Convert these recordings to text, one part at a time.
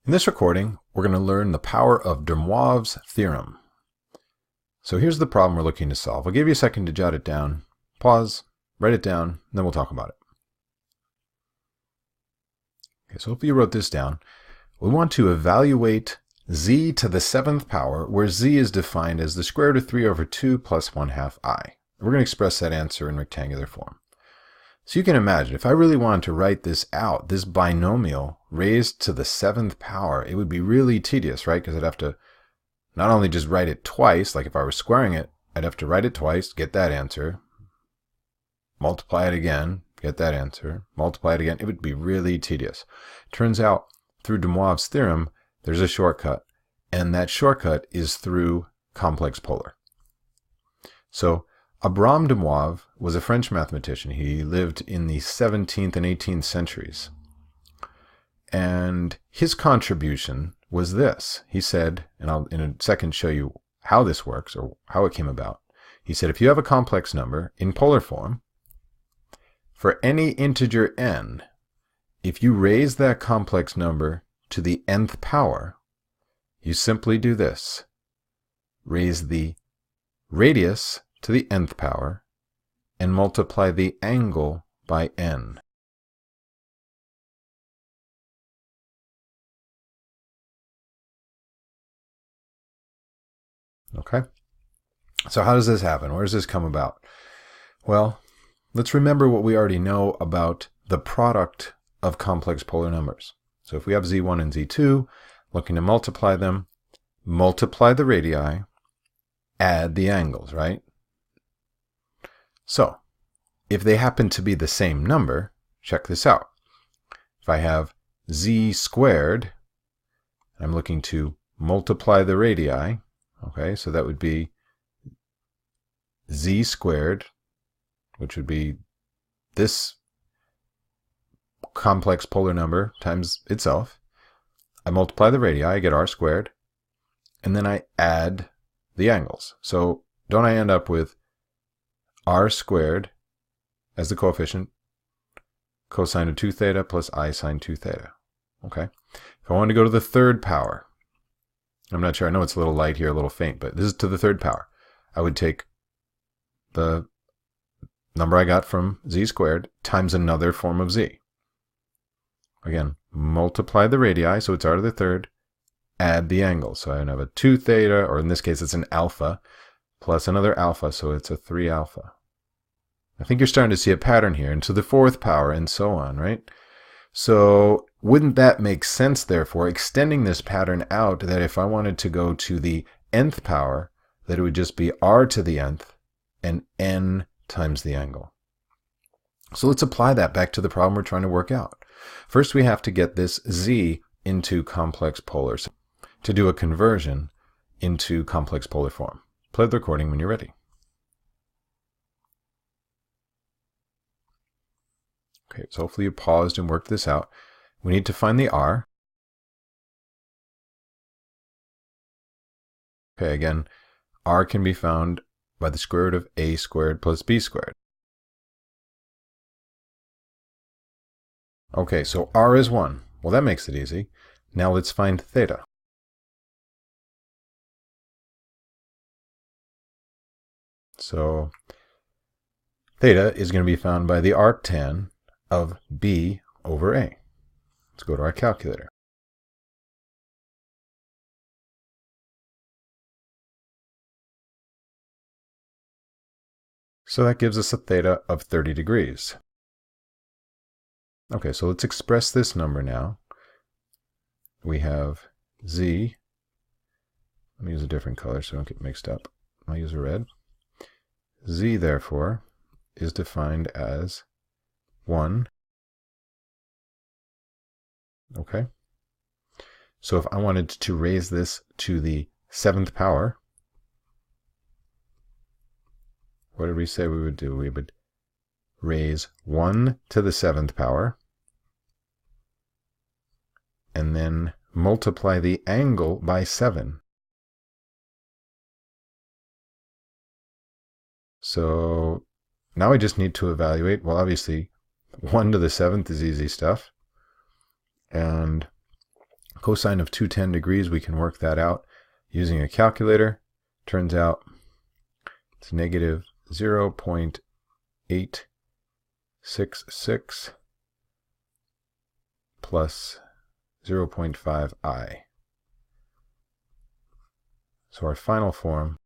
In this recording, we're going to learn the power of DeMoivre's theorem. So here's the problem we're looking to solve. I'll give you a second to jot it down, pause, write it down, and then we'll talk about it. Okay, so if you wrote this down, we want to evaluate z to the 7th power, where z is defined as the square root of 3 over 2 plus 1/2 I. We're going to express that answer in rectangular form. So you can imagine, if I really wanted to write this out, this binomial raised to the 7th power, it would be really tedious, right? Because I'd have to not only just write it twice, like if I were squaring it, I'd have to write it twice, get that answer, multiply it again, get that answer, multiply it again. It would be really tedious. Turns out, through DeMoivre's theorem, there's a shortcut, and that shortcut is through complex polar. So Abraham DeMoivre was a French mathematician. He lived in the 17th and 18th centuries. And his contribution was this. He said, and I'll in a second show you how this works or how it came about. He said, if you have a complex number in polar form, for any integer n, if you raise that complex number to the nth power, you simply do this. Raise the radius to the nth power and multiply the angle by n. Okay? So how does this happen? Where does this come about? Well, let's remember what we already know about the product of complex polar numbers. So if we have z1 and z2, looking to multiply them, multiply the radii, add the angles, right? So, if they happen to be the same number, check this out. If I have z squared, I'm looking to multiply the radii, okay, so that would be z squared, which would be this complex polar number times itself. I multiply the radii, I get r squared, and then I add the angles. So don't I end up with r squared as the coefficient, cosine of 2 theta plus I sine 2 theta. Okay. If I want to go to the 3rd power, I'm not sure, I know it's a little light here, a little faint, but this is to the 3rd power. I would take the number I got from z squared times another form of z. Again, multiply the radii, so it's r to the 3rd, add the angle. So I have a 2 theta, or in this case it's an alpha, plus another alpha, so it's a 3 alpha. I think you're starting to see a pattern here, and to the 4th power, and so on, right? So wouldn't that make sense, therefore, extending this pattern out, that if I wanted to go to the nth power, that it would just be r to the nth and n times the angle. So let's apply that back to the problem we're trying to work out. First, we have to get this z into complex polars to do a conversion into complex polar form. Play the recording when you're ready. Okay, so hopefully you paused and worked this out. We need to find the r. Okay, again, r can be found by the square root of a squared plus b squared. Okay, so r is 1. Well, that makes it easy. Now let's find theta. So theta is going to be found by the arctan of b over a. Let's go to our calculator. So that gives us a theta of 30 degrees. Okay, so let's express this number now. We have z. Let me use a different color so I don't get mixed up. I'll use a red. Z, therefore, is defined as 1. Okay? So if I wanted to raise this to the 7th power, what did we say we would do? We would raise 1 to the 7th power, and then multiply the angle by 7. So now I just need to evaluate, well, obviously 1 to the 7th is easy stuff. And Cosine of 210 degrees, we can work that out using a calculator. Turns out it's negative 0.866 plus 0.5i. So our final form,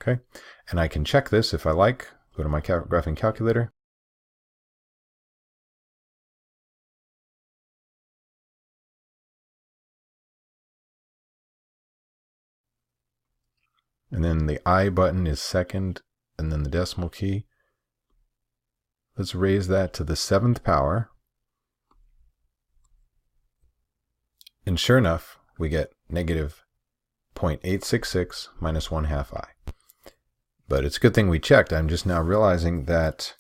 okay, and I can check this if I like. Go to my graphing calculator. And then the I button is second, and then the decimal key. Let's raise that to the 7th power. And sure enough, we get negative 0.866 minus 1/2 I. But it's a good thing we checked. I'm just now realizing that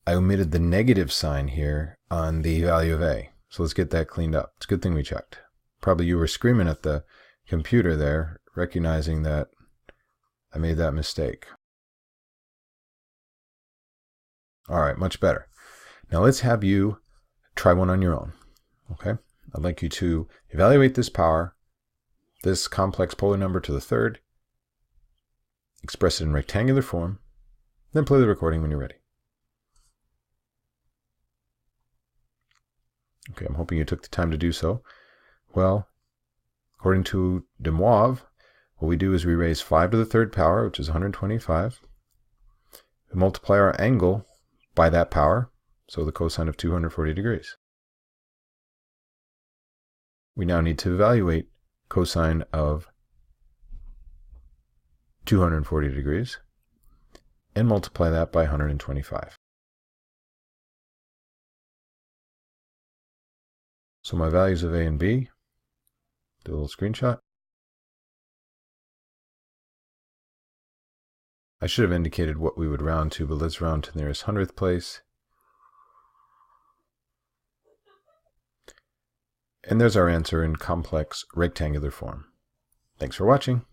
I omitted the negative sign here on the value of A. So let's get that cleaned up. It's a good thing we checked. Probably you were screaming at the computer there, recognizing that I made that mistake. All right, much better. Now let's have you try one on your own. Okay? I'd like you to evaluate this power, this complex polar number to the third, express it in rectangular form, then play the recording when you're ready. Okay, I'm hoping you took the time to do so. Well, according to DeMoivre's, what we do is we raise 5 to the third power, which is 125. We multiply our angle by that power, so the cosine of 240 degrees. We now need to evaluate cosine of 240 degrees and multiply that by 125. So my values of A and B, do a little screenshot. I should have indicated what we would round to, but let's round to the nearest 100th place. And there's our answer in complex rectangular form. Thanks for watching.